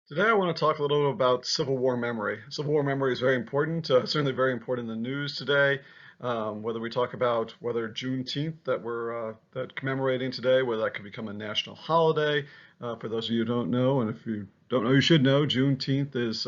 Today, I want to talk a little bit about Civil War memory. Civil War memory is very important, certainly very important in the news today. Whether we talk about whether Juneteenth that we're that commemorating today, whether that could become a national holiday. For those of you who don't know, and if you don't know, you should know, Juneteenth is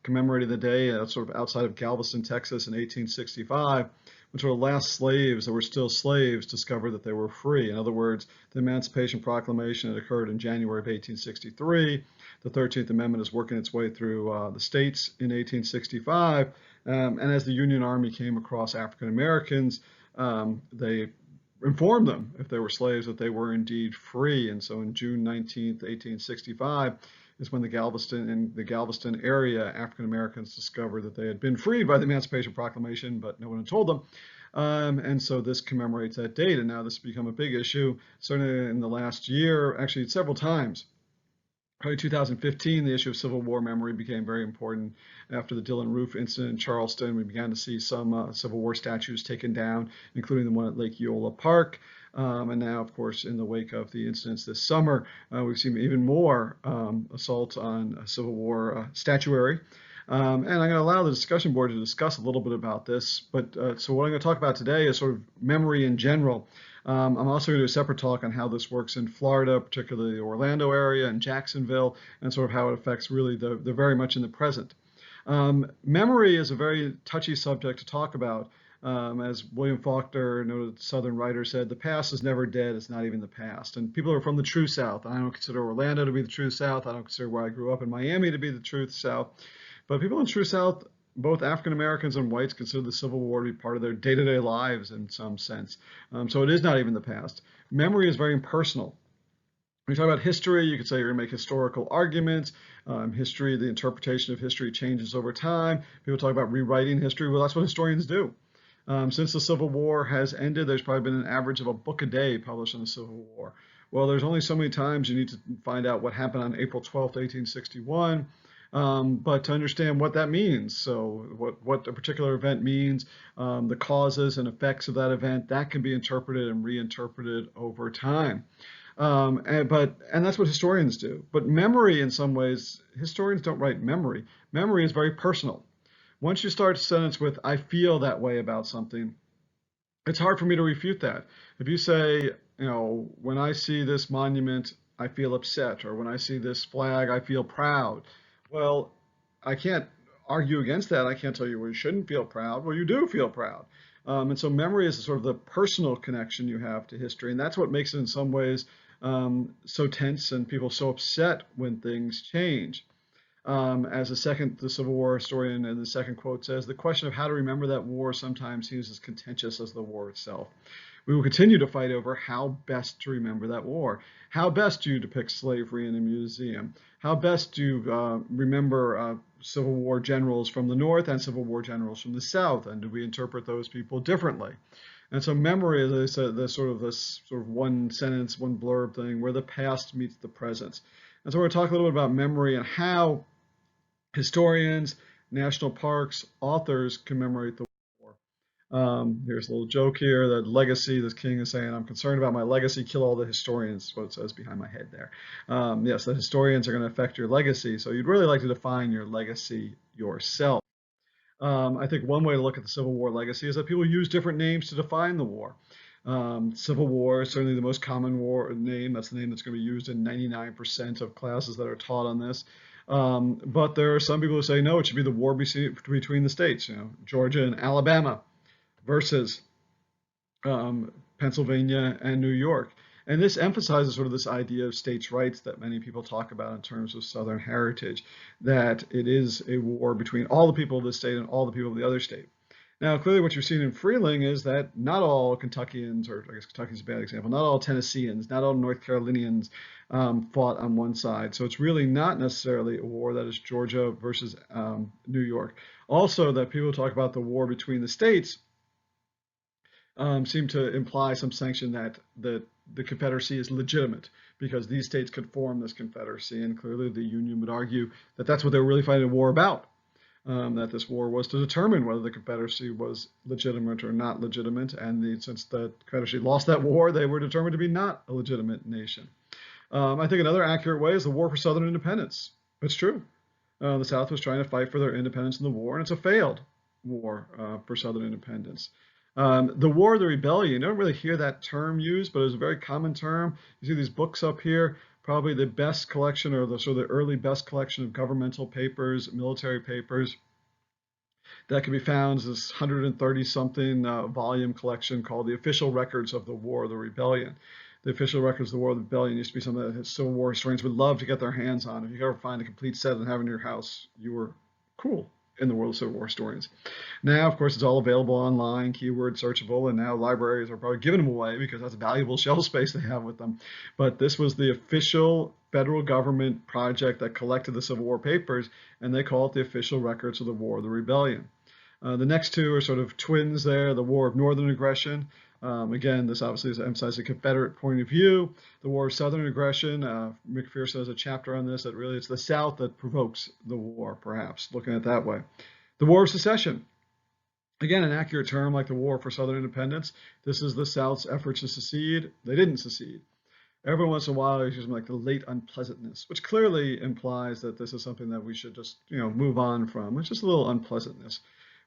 commemorating the day sort of outside of Galveston, Texas in 1865, when sort of last slaves that were still slaves discovered that they were free. In other words, the Emancipation Proclamation had occurred in January of 1863. The 13th Amendment is working its way through the states in 1865. And as the Union Army came across African Americans, they informed them, if they were slaves, that they were indeed free. And so in June 19th, 1865, is when in the Galveston area, African Americans discovered that they had been freed by the Emancipation Proclamation, but no one had told them. And so this commemorates that date. And now this has become a big issue, certainly in the last year, actually several times. Probably 2015, the issue of Civil War memory became very important. After the Dylan Roof incident in Charleston, we began to see some Civil War statues taken down, including the one at Lake Eola Park. And now, of course, in the wake of the incidents this summer, we've seen even more assaults on Civil War statuary. And I'm going to allow the discussion board to discuss a little bit about this. But so what I'm going to talk about today is sort of memory in general. I'm also going to do a separate talk on how this works in Florida, particularly the Orlando area and Jacksonville, and sort of how it affects really the very much in the present. Memory is a very touchy subject to talk about. As William Faulkner, noted Southern writer, said, the past is never dead, it's not even the past. And people are from the true South. I don't consider Orlando to be the true South. I don't consider where I grew up in Miami to be the true South. But people in the true South, both African Americans and whites, consider the Civil War to be part of their day-to-day lives in some sense. So it is not even the past. Memory is very impersonal. When you talk about history, you could say you're going to make historical arguments. History, the interpretation of history changes over time. People talk about rewriting history. Well, that's what historians do. Since the Civil War has ended, there's probably been an average of a book a day published on the Civil War. Well, there's only so many times you need to find out what happened on April 12th, 1861. But to understand what that means, so what a particular event means, the causes and effects of that event, that can be interpreted and reinterpreted over time. And that's what historians do. But memory, in some ways, historians don't write memory. Memory is very personal. Once you start a sentence with, I feel that way about something, it's hard for me to refute that. If you say, when I see this monument, I feel upset, or when I see this flag, I feel proud. Well, I can't argue against that. I can't tell you, well, you shouldn't feel proud. Well, you do feel proud. And so memory is sort of the personal connection you have to history. And that's what makes it in some ways so tense and people so upset when things change. The Civil War historian in the second quote says, the question of how to remember that war sometimes seems as contentious as the war itself. We will continue to fight over how best to remember that war. How best do you depict slavery in a museum? How best do you remember Civil War generals from the North and Civil War generals from the South? And do we interpret those people differently? And so memory, as I said, this sort of one sentence, one blurb thing where the past meets the present. And so we're going to talk a little bit about memory and how historians, national parks, authors commemorate the war. Here's a little joke here that legacy, this king is saying, I'm concerned about my legacy, kill all the historians, what it says behind my head there. Yes, the historians are going to affect your legacy, so you'd really like to define your legacy yourself. I think one way to look at the Civil War legacy is that people use different names to define the war. Civil War is certainly the most common war name. That's the name that's going to be used in 99% of classes that are taught on this. But there are some people who say, no, it should be the war between the states, Georgia and Alabama versus Pennsylvania and New York. And this emphasizes sort of this idea of states' rights that many people talk about in terms of Southern heritage, that it is a war between all the people of the state and all the people of the other state. Now, clearly what you're seeing in Freeling is that not all Kentuckians, or I guess Kentucky's a bad example, not all Tennesseans, not all North Carolinians fought on one side. So it's really not necessarily a war that is Georgia versus New York. Also, that people talk about the war between the states seem to imply some sanction that the Confederacy is legitimate because these states could form this Confederacy. And clearly the Union would argue that that's what they were really fighting a war about. That this war was to determine whether the Confederacy was legitimate or not legitimate. And since the Confederacy lost that war, they were determined to be not a legitimate nation. I think another accurate way is the war for Southern independence. It's true. The South was trying to fight for their independence in the war, and it's a failed war for Southern independence. The War of the Rebellion, you don't really hear that term used, but it's a very common term. You see these books up here, probably the best collection or the sort of the early best collection of governmental papers, military papers that can be found is this 130 something volume collection called The Official Records of the War of the Rebellion. The Official Records of the War of the Rebellion used to be something that Civil War historians would love to get their hands on. If you ever find a complete set and have it in your house, you were cool in the world of Civil War historians. Now, of course, it's all available online, keyword searchable, and now libraries are probably giving them away because that's valuable shelf space they have with them. But this was the official federal government project that collected the Civil War papers, and they call it the Official Records of the War of the Rebellion. The next two are sort of twins there, the War of Northern Aggression. Again, this obviously is emphasizing a Confederate point of view. The War of Southern Aggression, McPherson has a chapter on this, that really it's the South that provokes the war, perhaps, looking at it that way. The War of Secession. Again, an accurate term like the War for Southern Independence. This is the South's efforts to secede. They didn't secede. Every once in a while, there's like the late unpleasantness, which clearly implies that this is something that we should just, move on from. It's just a little unpleasantness.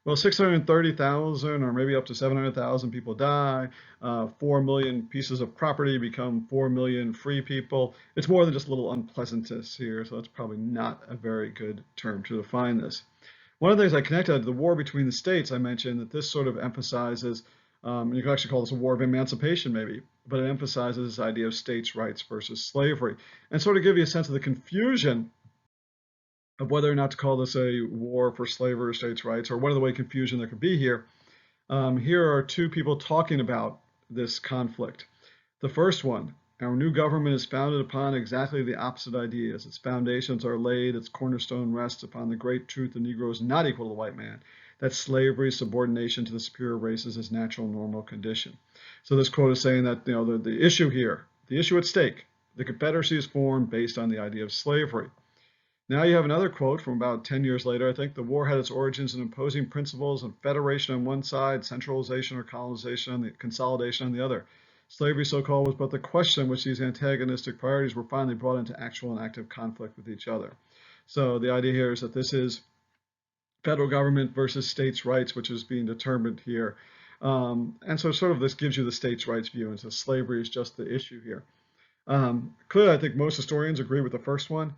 Well, 630,000 or maybe up to 700,000 people die. 4 million pieces of property become 4 million free people. It's more than just a little unpleasantness here, so that's probably not a very good term to define this. One of the things I connected to the war between the states, I mentioned that this sort of emphasizes, you can actually call this a war of emancipation maybe, but it emphasizes this idea of states' rights versus slavery, and sort of give you a sense of the confusion of whether or not to call this a war for slavery or states' rights, or what other way confusion there could be here. Here are two people talking about this conflict. The first one, our new government is founded upon exactly the opposite ideas. Its foundations are laid, its cornerstone rests upon the great truth the Negro is not equal to the white man, that slavery, subordination to the superior races is natural, normal condition. So this quote is saying that the issue here, the issue at stake, the Confederacy is formed based on the idea of slavery. Now you have another quote from about 10 years later. I think the war had its origins in imposing principles of federation on one side, centralization or colonization on the consolidation on the other. Slavery, so-called, was but the question in which these antagonistic priorities were finally brought into actual and active conflict with each other. So the idea here is that this is federal government versus states' rights, which is being determined here. And so sort of this gives you the states' rights view, and so slavery is just the issue here. Clearly, I think most historians agree with the first one.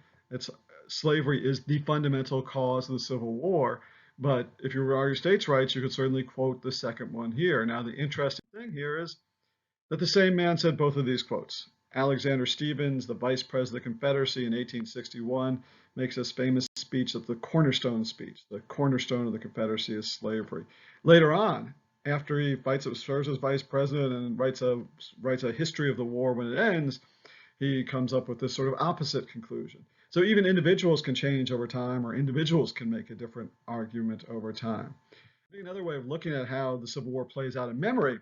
Slavery is the fundamental cause of the Civil War. But if you argue states' rights, you could certainly quote the second one here. Now, the interesting thing here is that the same man said both of these quotes. Alexander Stephens, the vice president of the Confederacy in 1861, makes this famous speech of the cornerstone speech. The cornerstone of the Confederacy is slavery. Later on, after he serves as vice president and writes a history of the war when it ends, he comes up with this sort of opposite conclusion. So even individuals can change over time, or individuals can make a different argument over time. I think another way of looking at how the Civil War plays out in memory,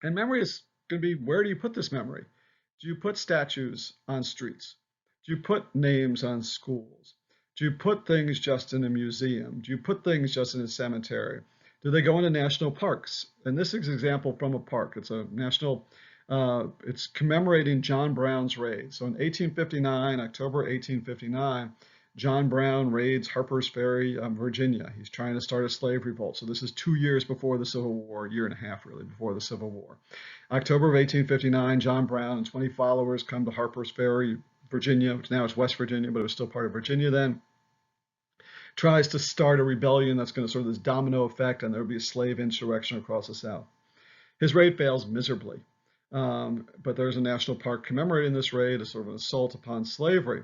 and memory is going to be, where do you put this memory? Do you put statues on streets? Do you put names on schools? Do you put things just in a museum? Do you put things just in a cemetery? Do they go into national parks? And this is an example from a park. It's a national it's commemorating John Brown's raid. So in 1859, October 1859, John Brown raids Harper's Ferry, Virginia. He's trying to start a slave revolt. So this is 2 years before the Civil War, a year and a half really before the Civil War. October of 1859, John Brown and 20 followers come to Harper's Ferry, Virginia, which now is West Virginia, but it was still part of Virginia then. Tries to start a rebellion that's going to sort of this domino effect, and there will be a slave insurrection across the South. His raid fails miserably. But there's a national park commemorating this raid as sort of an assault upon slavery.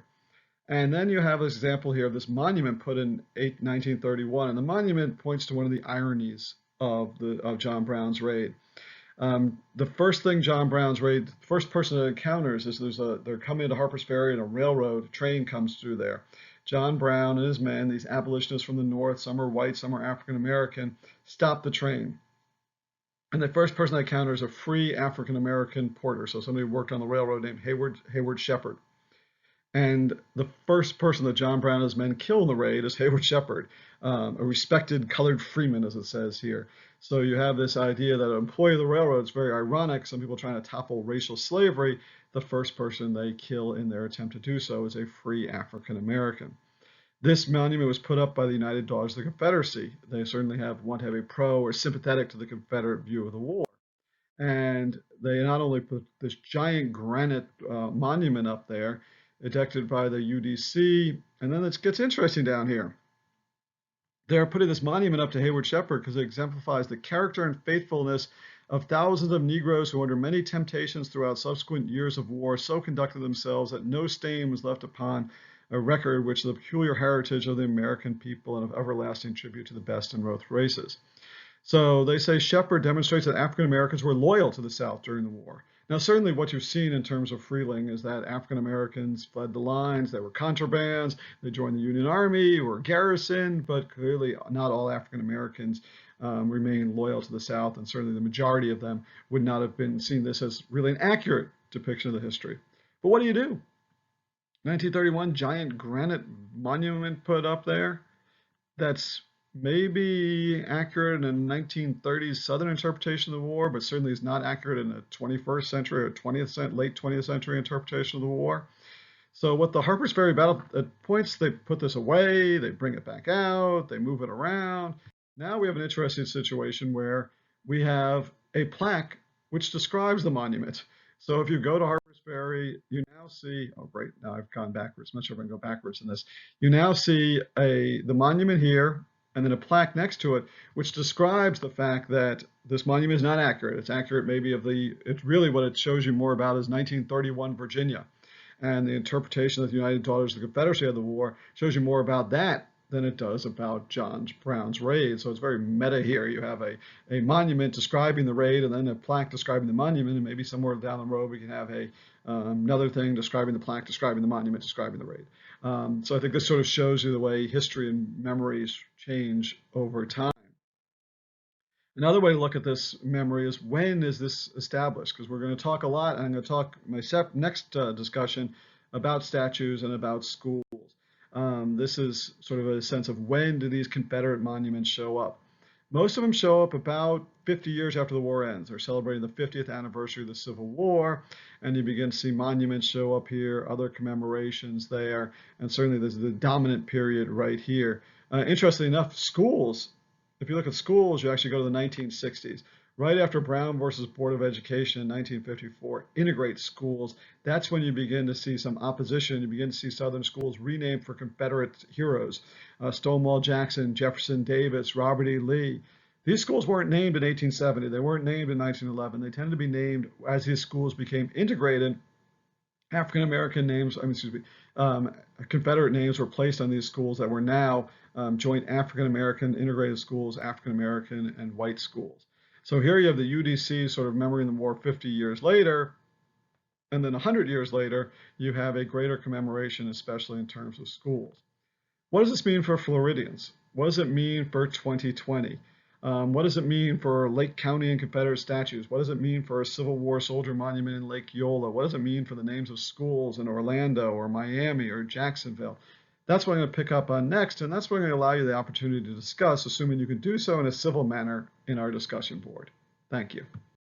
And then you have this example here of this monument put in 1931, and the monument points to one of the ironies of John Brown's raid. The first thing John Brown's raid, the first person it encounters is they're coming into Harper's Ferry and a train comes through there. John Brown and his men, these abolitionists from the North, some are white, some are African American, stop the train. And the first person I encounter is a free African-American porter, so somebody who worked on the railroad named Hayward Shepherd. And the first person that John Brown and his men kill in the raid is Hayward Shepherd, a respected colored freeman, as it says here. So you have this idea that an employee of the railroad is very ironic. Some people trying to topple racial slavery. The first person they kill in their attempt to do so is a free African American. This monument was put up by the United Daughters of the Confederacy. They certainly want to have a pro or sympathetic to the Confederate view of the war. And they not only put this giant granite monument up there, erected by the UDC, and then it gets interesting down here. They're putting this monument up to Hayward Shepherd because it exemplifies the character and faithfulness of thousands of Negroes who, under many temptations throughout subsequent years of war, so conducted themselves that no stain was left upon a record which is the peculiar heritage of the American people and of everlasting tribute to the best in both races. So they say Shepherd demonstrates that African Americans were loyal to the South during the war. Now, certainly what you've seen in terms of Freeling is that African Americans fled the lines, they were contrabands, they joined the Union Army, were garrisoned, but clearly not all African Americans remained loyal to the South, and certainly the majority of them would not have been seen this as really an accurate depiction of the history. But what do you do? 1931 giant granite monument put up there that's maybe accurate in a 1930s Southern interpretation of the war, but certainly is not accurate in a 21st century or late 20th century interpretation of the war. So what the Harper's Ferry battle at points, they put this away, they bring it back out, they move it around. Now we have an interesting situation where we have a plaque which describes the monument. So if you go to Harper's Ferry, you now see, oh great, now I've gone backwards. I'm not sure if I can go backwards in this. You now see the monument here and then a plaque next to it, which describes the fact that this monument is not accurate. It's accurate maybe it's really what it shows you more about is 1931 Virginia. And the interpretation of the United Daughters of the Confederacy of the war shows you more about that than it does about John Brown's raid. So it's very meta here. You have a monument describing the raid and then a plaque describing the monument, and maybe somewhere down the road we can have another thing describing the plaque, describing the monument, describing the raid. So I think this sort of shows you the way history and memories change over time. Another way to look at this memory is when is this established? Because we're going to talk a lot, and I'm going to talk my next discussion about statues and about schools. This is sort of a sense of when do these Confederate monuments show up. Most of them show up about 50 years after the war ends. They're celebrating the 50th anniversary of the Civil War, and you begin to see monuments show up here, other commemorations there, and certainly there's the dominant period right here. Interestingly enough, schools, if you look at schools, you actually go to the 1960s. Right after Brown versus Board of Education in 1954 integrates schools, that's when you begin to see some opposition. You begin to see Southern schools renamed for Confederate heroes. Stonewall Jackson, Jefferson Davis, Robert E. Lee. These schools weren't named in 1870. They weren't named in 1911. They tended to be named as these schools became integrated. African American names, Confederate names were placed on these schools that were now joint African American integrated schools, African American and white schools. So here you have the UDC sort of remembering the war 50 years later, and then 100 years later, you have a greater commemoration, especially in terms of schools. What does this mean for Floridians? What does it mean for 2020? What does it mean for Lake County and Confederate statues? What does it mean for a Civil War soldier monument in Lake Eola? What does it mean for the names of schools in Orlando or Miami or Jacksonville? That's what I'm going to pick up on next, and that's what I'm going to allow you the opportunity to discuss, assuming you can do so in a civil manner in our discussion board. Thank you.